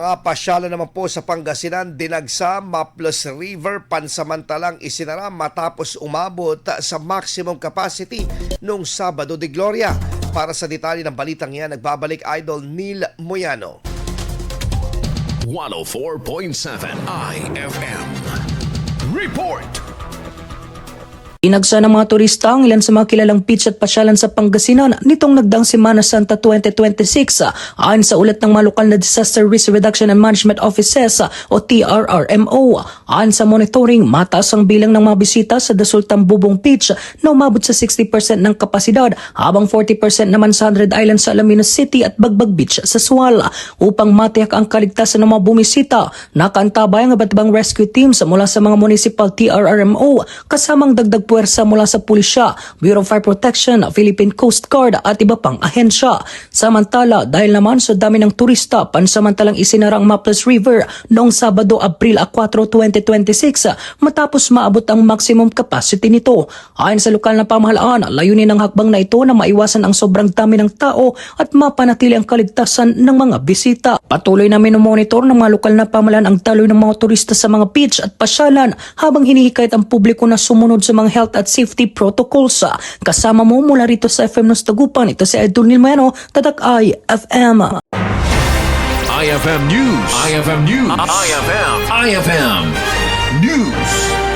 Mga pasyala naman po sa Pangasinan, dinagsa, Maples River, pansamantalang isinara matapos umabot sa maximum capacity noong Sabado de Gloria. Para sa detalye ng balitang yan, nagbabalik Idol Neil Moyano. 104.7 IFM Report. Inagsa ng mga turista ang ilan sa mga kilalang beach at pasyalan sa Pangasinan nitong nagdaang Semana Santa 2026 ayon sa ulat ng mga lokal na Disaster Risk Reduction and Management Offices o TRRMO. Ayon sa monitoring, mataas ang bilang ng mga bisita sa Dasul Tambubong Beach na umabot sa 60% ng kapasidad habang 40% naman sa 100 Islands sa Alaminos City at Bagbag Beach sa Sual. Upang matiyak ang kaligtasan ng mga bumisita, nakaantabay ang iba't ibang rescue teams mula sa mga municipal TRRMO kasamang dagdag puwersa mula sa pulisya, Bureau of Fire Protection, Philippine Coast Guard at iba pang ahensya. Samantala, dahil naman sa dami ng turista, pansamantalang isinara ang Maples River noong Sabado, Abril 4, 2026 matapos maabot ang maximum capacity nito. Ayon sa lokal na pamahalaan, layunin ng hakbang na ito na maiwasan ang sobrang dami ng tao at mapanatili ang kaligtasan ng mga bisita. Patuloy na minomonitor ng mga lokal na pamahalaan ang daloy ng mga turista sa mga beach at pasyalan habang hinihikayat ang publiko na sumunod sa mga health at safety protocols. Kasama mo mula rito sa FM News Tagupan, ito si Idol Neil Moyano, Tatak IFM. IFM News. IFM News. IFM News.